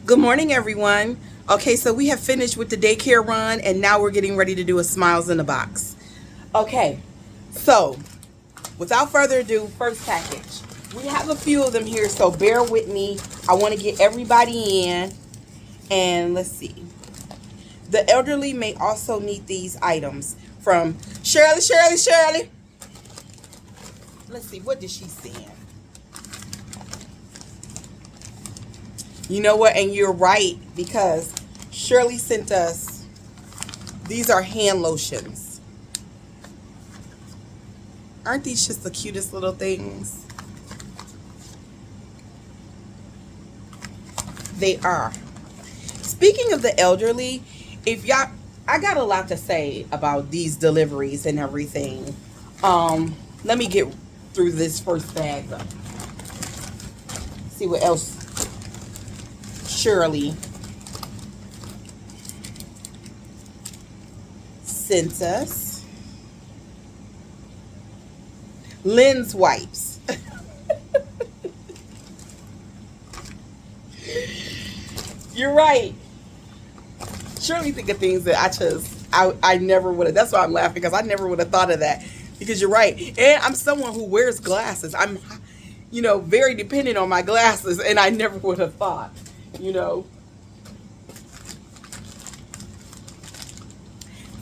Good morning, everyone. Okay, so we have finished with the daycare run, and now we're getting ready to do a Smiles in a Box. Okay, so without further ado, first package. We have a few of them here, so bear with me. I want to get everybody in, and let's see. The elderly may also need these items from Shirley. Let's see, what did she send? You know what? And you're right because Shirley sent us, these are hand lotions. Aren't these just the cutest little things? They are. Speaking of the elderly, if y'all, I got a lot to say about these deliveries and everything. Let me get through this first bag though. See what else Shirley sent us. Lens wipes. You're right. Surely think of things that I never would have. That's why I'm laughing because I never would have thought of that. Because you're right, and I'm someone who wears glasses. I'm, very dependent on my glasses, and I never would have thought. You know.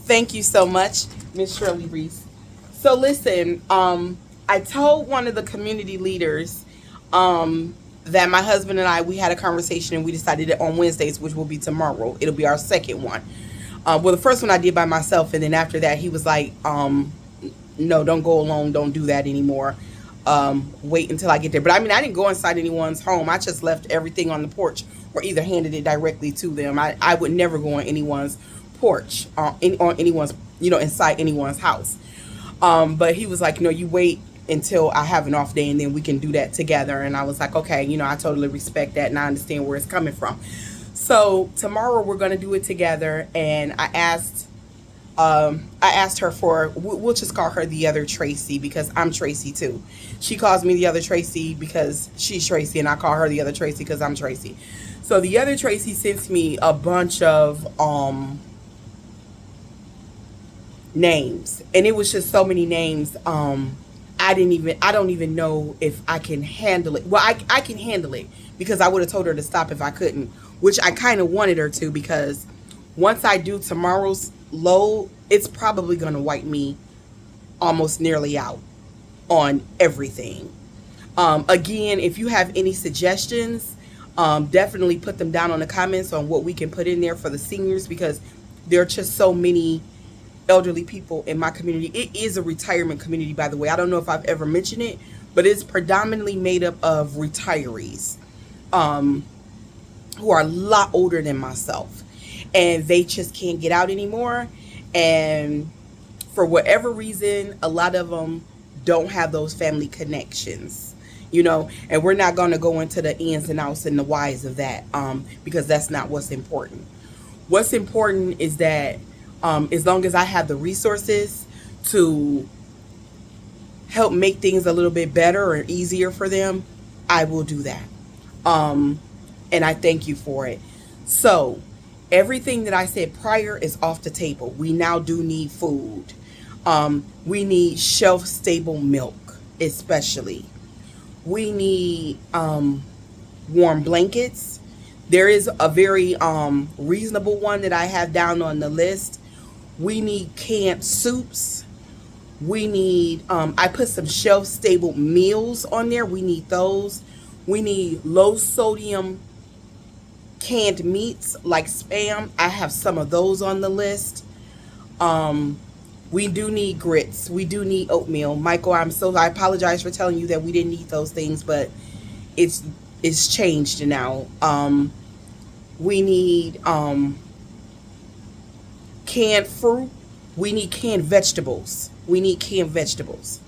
Thank you so much, Miss Shirley Reese. So listen, I told one of the community leaders that my husband and we had a conversation and we decided that on Wednesdays, which will be tomorrow, it'll be our second one. Well, the first one I did by myself, and then after that, he was like, "No, don't go alone. Don't do that anymore. Wait until I get there." But I mean, I didn't go inside anyone's home. I just left everything on the porch, or either handed it directly to them. I would never go on anyone's porch, on anyone's, inside anyone's house. But he was like, "No, you wait until I have an off day, and then we can do that together." And I was like, "Okay, I totally respect that, and I understand where it's coming from." So tomorrow we're gonna do it together, and I asked her for, we'll just call her the other Tracy because I'm Tracy too. She calls me the other Tracy because she's Tracy, and I call her the other Tracy because I'm Tracy. So the other Tracy sends me a bunch of names, and it was just so many names. I don't even know if I can handle it. Well, I can handle it because I would have told her to stop if I couldn't, which I kind of wanted her to, because once I do tomorrow's load, it's probably going to wipe me almost nearly out on everything. Again, if you have any suggestions, definitely put them down on the comments on what we can put in there for the seniors, because there are just so many elderly people in my community. It is a retirement community, by the way. I don't know if I've ever mentioned it, but it's predominantly made up of retirees, um, who are a lot older than myself, and they just can't get out anymore. And for whatever reason, a lot of them don't have those family connections, and we're not going to go into the ins and outs and the whys of that, because that's not what's important. What's important is that, as long as I have the resources to help make things a little bit better or easier for them, I will do that. Um, and I thank you for it. So, everything that I said prior is off the table. We now do need food. We need shelf stable milk, especially. We need warm blankets. There is a very reasonable one that I have down on the list. We need canned soups. We need, I put some shelf stable meals on there. We need those. We need low sodium canned meats like Spam. I have some of those on the list. Um, we do need grits. We do need oatmeal. Michael, I apologize for telling you that we didn't need those things, but it's it's changed now. We need canned fruit. We need canned vegetables. We need canned vegetables.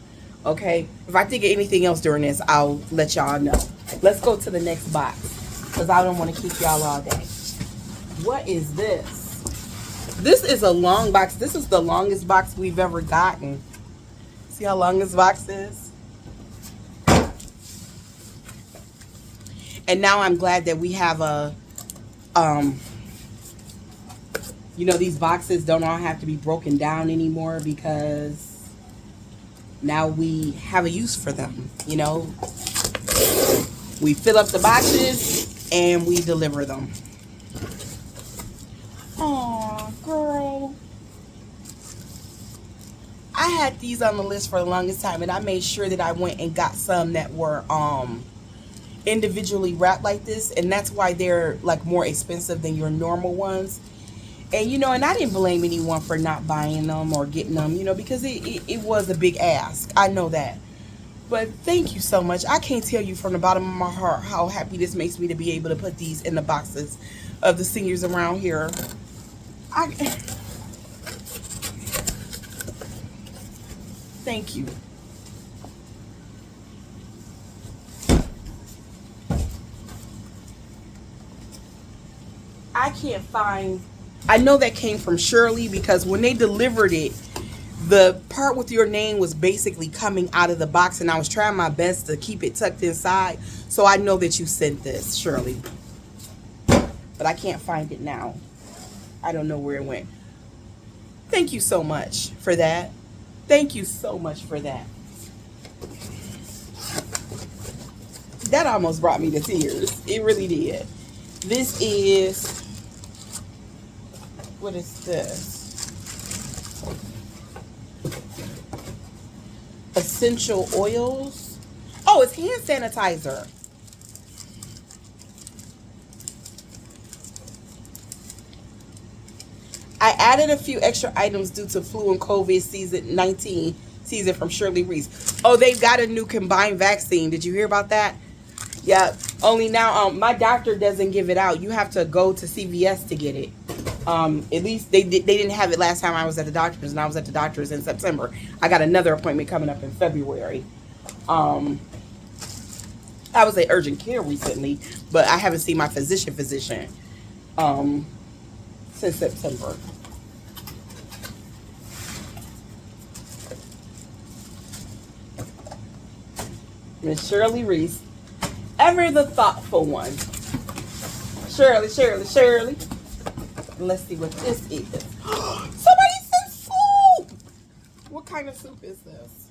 Okay? If I think of anything else during this, I'll let y'all know. Let's go to the next box because I don't want to keep y'all all day. What is this? This is a long box. This is the longest box we've ever gotten. See how long this box is? And now I'm glad that we have a Um, you know, these boxes don't all have to be broken down anymore because now we have a use for them. You know, we fill up the boxes and we deliver them. Aw, girl. I had these on the list for the longest time, and I made sure that I went and got some that were individually wrapped like this, and that's why they're like more expensive than your normal ones. And you know, and I didn't blame anyone for not buying them or getting them, you know, because it was a big ask. I know that. But thank you so much. I can't tell you from the bottom of my heart how happy this makes me to be able to put these in the boxes of the seniors around here. I thank you. I can't find. I know that came from Shirley because when they delivered it, the part with your name was basically coming out of the box, and I was trying my best to keep it tucked inside. So I know that you sent this, Shirley, but I can't find it now. I don't know where it went. Thank you so much for that. Thank you so much for that. That almost brought me to tears. It really did. This is, what is this? Essential oils. Oh, it's hand sanitizer. I added a few extra items due to flu and COVID season 19 season from Shirley Reese. Oh, they've got a new combined vaccine. Did you hear about that? Yeah. Only now, my doctor doesn't give it out. You have to go to CVS to get it. At least they didn't have it last time I was at the doctor's, and I was at the doctor's in September. I got another appointment coming up in February. I was at urgent care recently, but I haven't seen my physician since September. Miss Shirley Reese, ever the thoughtful one. Shirley, Shirley, Shirley. Let's see what this is. Somebody sent soup. What kind of soup is this?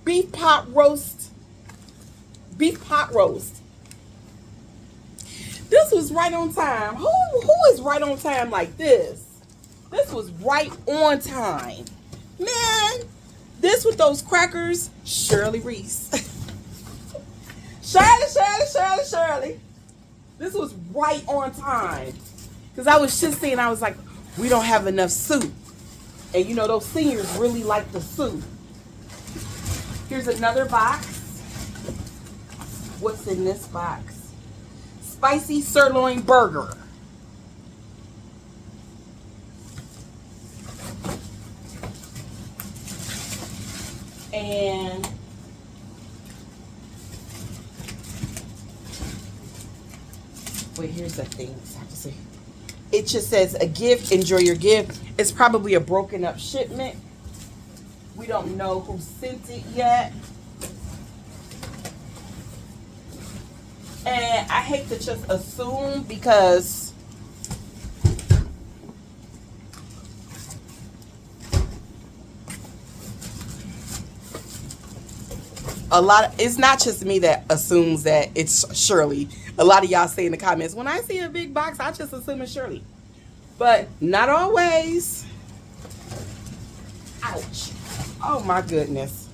Beef pot roast. Beef pot roast. This was right on time. Who is right on time like this? This was right on time. Man, this with those crackers, Shirley Reese. Shirley, Shirley, Shirley, Shirley. This was right on time. Because I was just saying, I was like, we don't have enough soup. And you know, those seniors really like the soup. Here's another box. What's in this box? Spicy sirloin burger. And wait, here's the thing. I have to see. It just says a gift, enjoy your gift. It's probably a broken up shipment. We don't know who sent it yet. And I hate to just assume because it's not just me that assumes that it's Shirley. A lot of y'all say in the comments, when I see a big box, I just assume it's Shirley. But not always. Ouch. Oh my goodness.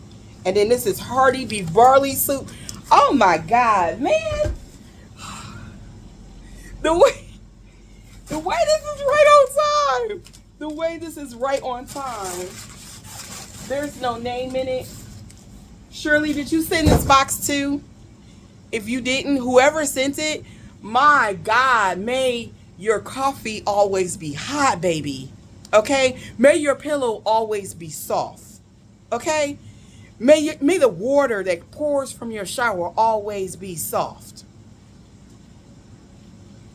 And then this is hearty beef barley soup. Oh my God, man. The way this is right on time. The way this is right on time. There's no name in it. Shirley, did you send this box too? If you didn't, whoever sent it, my God, may your coffee always be hot, baby. Okay? May your pillow always be soft. Okay? May the water that pours from your shower always be soft.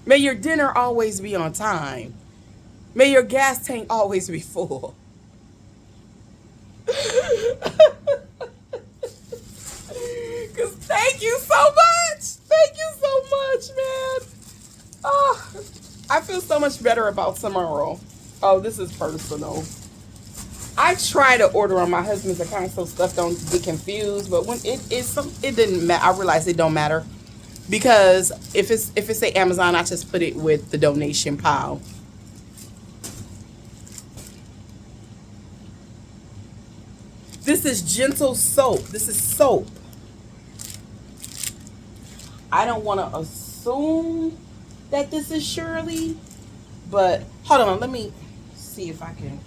May your dinner always be on time. May your gas tank always be full. Because thank you so much. Thank you so much, man. feel so much better about tomorrow. Oh, this is personal. I try to order on my husband's account so stuff don't get confused, but when it didn't matter. I realize it don't matter because if it's a Amazon, I just put it with the donation pile. This is Gentle Soap. This is soap. I don't want to assume that this is Shirley, but hold on. Let me see if I can.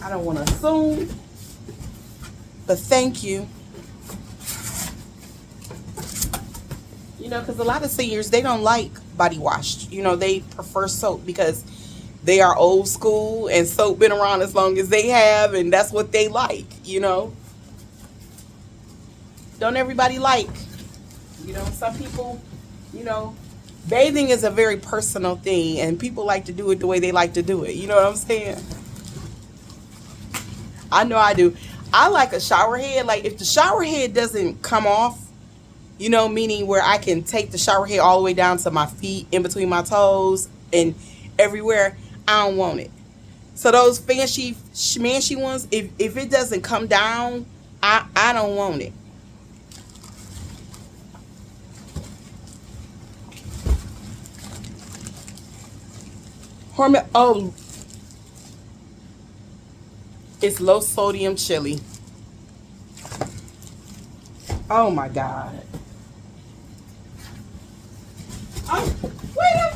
I don't want to assume, but thank you. You know, because a lot of seniors, they don't like body wash. You know, they prefer soap because they are old school and soap been around as long as they have, and that's what they like, you know. Don't everybody like, you know, some people, you know, bathing is a very personal thing, and people like to do it the way they like to do it. You know what I'm saying? I know I do. I like a shower head. Like if the shower head doesn't come off, you know, meaning where I can take the shower head all the way down to my feet, in between my toes and everywhere, I don't want it. So those fancy schmancy ones, if it doesn't come down, I don't want it. Oh, it's low sodium chili. Oh my God. Oh, wait a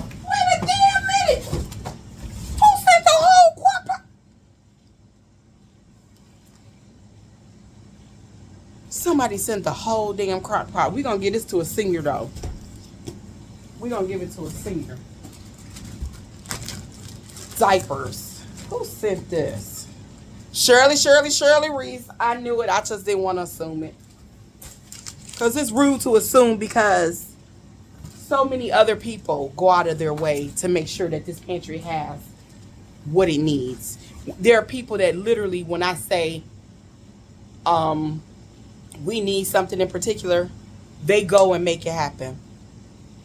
damn minute. Who sent the whole crop? Somebody sent the whole damn crock pot. We're going to give this to a senior though. We're going to give it to a senior. Diapers. Who sent this? Shirley Reese. I knew it. I just didn't want to assume it. Because it's rude to assume because so many other people go out of their way to make sure that this pantry has what it needs. There are people that literally, when I say we need something in particular, they go and make it happen.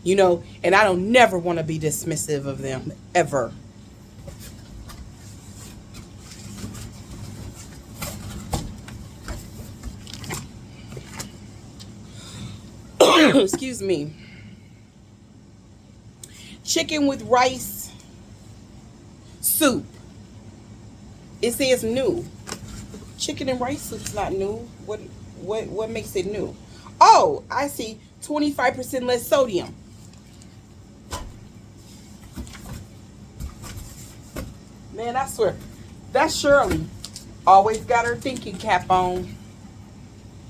You know, and I don't never want to be dismissive of them, ever. Excuse me. Chicken with rice soup. It says new. Chicken and rice soup's not new. What makes it new? Oh, I see. 25% less sodium. Man, I swear. That's Shirley. Always got her thinking cap on.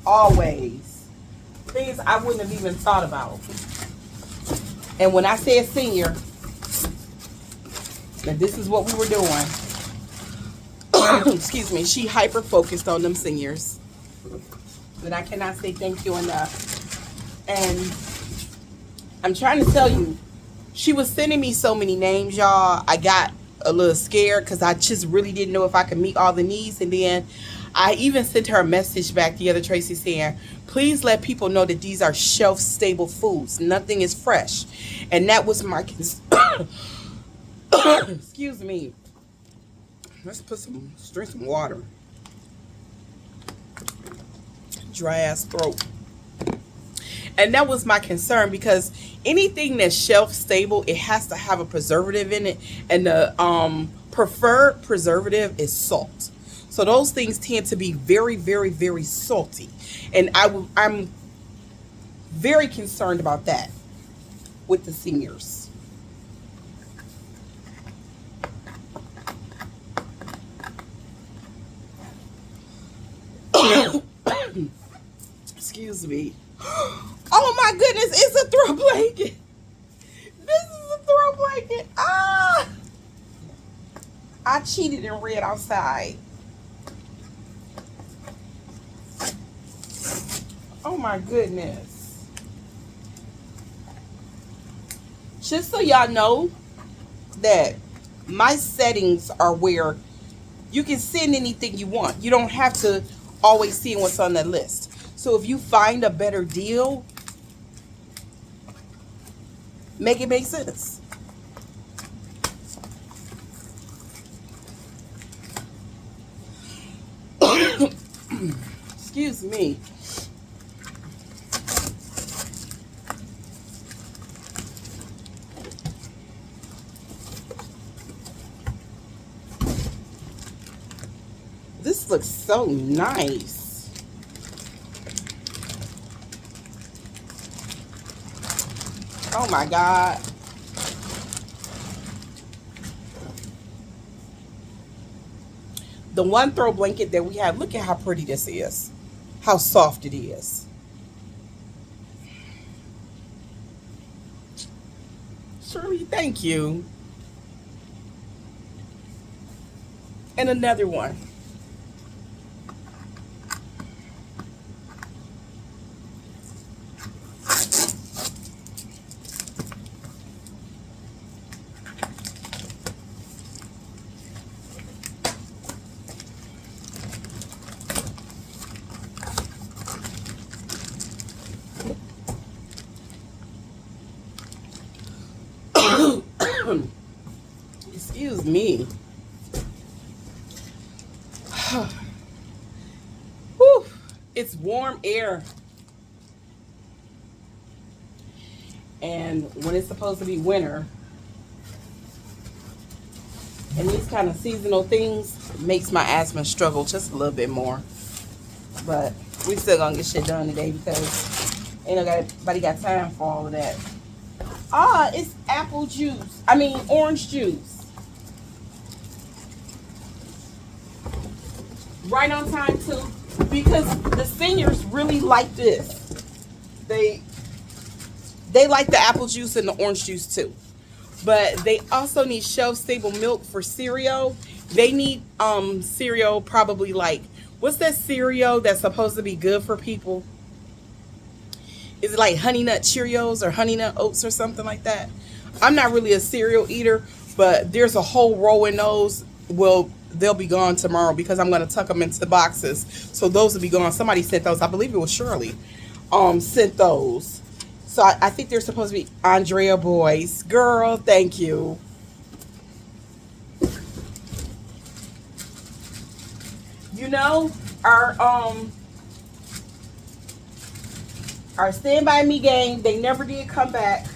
Always. Things I wouldn't have even thought about. And when I said senior, that this is what we were doing. Excuse me. She hyper focused on them seniors. But I cannot say thank you enough. And I'm trying to tell you, she was sending me so many names, y'all. I got a little scared because I just really didn't know if I could meet all the needs. And then I even sent her a message back the other, Tracy, saying, please let people know that these are shelf-stable foods. Nothing is fresh. And that was my excuse me. Let's drink some water. Dry ass throat. And that was my concern because anything that's shelf stable, it has to have a preservative in it. And the preferred preservative is salt. So those things tend to be very, very, very salty. And I'm very concerned about that with the seniors. Excuse me. Oh my goodness, it's a throw blanket. This is a throw blanket. Ah! I cheated and read outside. Oh my goodness. Just so y'all know that my settings are where you can send anything you want. You don't have to always see what's on that list. So if you find a better deal, Make it make sense. Excuse me. This looks so nice. Oh my God. The one throw blanket that we have, look at how pretty this is. How soft it is. Shirley, thank you. And another one. Excuse me. Whew. It's warm air. And when it's supposed to be winter, and these kind of seasonal things makes my asthma struggle just a little bit more. But we still gonna get shit done today because ain't nobody got time for all of that. Ah, it's apple juice. I mean, orange juice. Right on time too, because the seniors really like this. They like the apple juice and the orange juice too. But they also need shelf-stable milk for cereal. They need cereal probably like, what's that cereal that's supposed to be good for people? Is it like Honey Nut Cheerios or Honey Nut Oats or something like that? I'm not really a cereal eater, but there's a whole row in those. Well, they'll be gone tomorrow because I'm going to tuck them into the boxes. So those will be gone. Somebody sent those. I believe it was Shirley sent those. So I think they're supposed to be Andrea Boys. Girl, thank you. You know, our Stand By Me gang, they never did come back.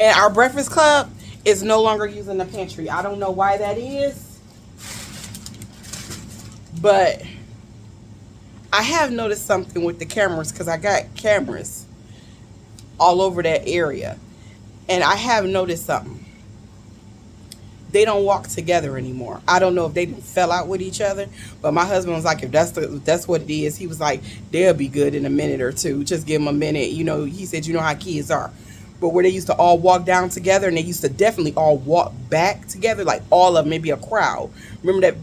And our Breakfast Club is no longer using the pantry. I don't know why that is. But I have noticed something with the cameras because I got cameras all over that area. And I have noticed something. They don't walk together anymore. I don't know if they fell out with each other, but my husband was like, if that's what it is, he was like, they'll be good in a minute or two. Just give them a minute. You know, he said, you know how kids are. But where they used to all walk down together and they used to definitely all walk back together, like all of them, maybe a crowd. Remember that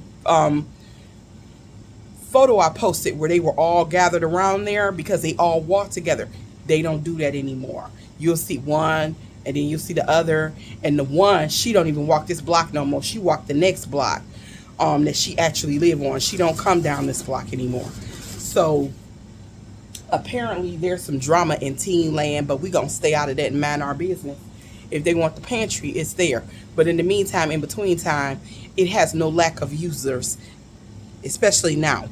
photo I posted where they were all gathered around there because they all walked together? They don't do that anymore. You'll see one and then you'll see the other, and the one, she don't even walk this block no more. She walked the next block that she actually live on. She don't come down this block anymore. So apparently there's some drama in teen land, but we gonna stay out of that and mind our business. If they want the pantry, it's there. But in the meantime, in between time, it has no lack of users, especially now.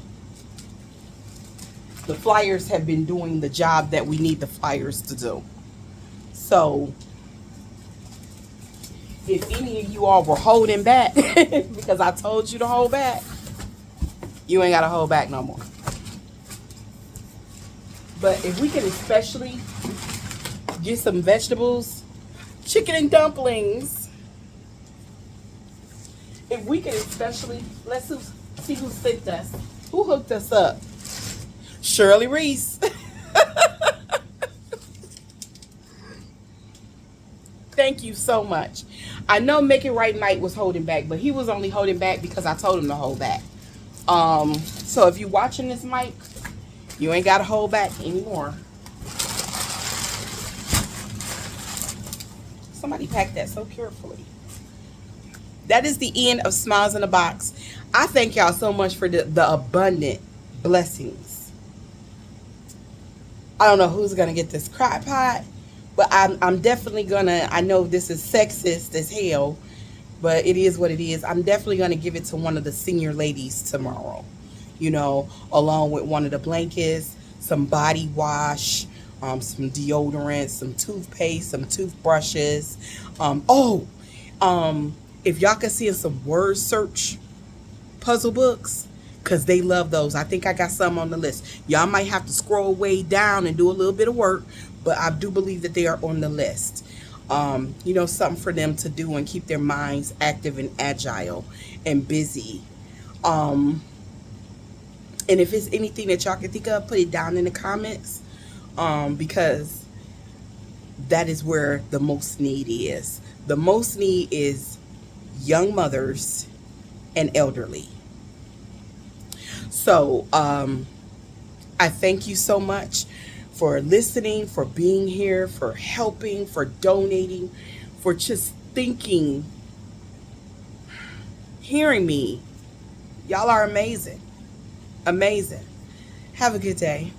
The flyers have been doing the job that we need the flyers to do. So if any of you all were holding back because I told you to hold back, you ain't got to hold back no more. But if we can especially get some vegetables, chicken and dumplings. If we can especially, let's see who sent us. Who hooked us up? Shirley Reese. Thank you so much. I know Make It Right Mike was holding back, but he was only holding back because I told him to hold back. So if you're watching this, Mike, you ain't got to hold back anymore. Somebody packed that so carefully. That is the end of Smiles in a Box. I thank y'all so much for the abundant blessings. I don't know who's going to get this crock pot, But I'm definitely gonna, I know this is sexist as hell, but it is what it is. I'm definitely gonna give it to one of the senior ladies tomorrow, along with one of the blankets, some body wash, some deodorant, some toothpaste, some toothbrushes. Oh, if y'all can see some word search puzzle books, because they love those. I think I got some on the list. Y'all might have to scroll way down and do a little bit of work, but I do believe that they are on the list. Something for them to do and keep their minds active and agile and busy. Um, and if it's anything that y'all can think of, put it down in the comments, because that is where the most need is. The most need is young mothers and elderly. So, I thank you so much for listening, for being here, for helping, for donating, for just thinking, hearing me. Y'all are amazing. Amazing. Have a good day.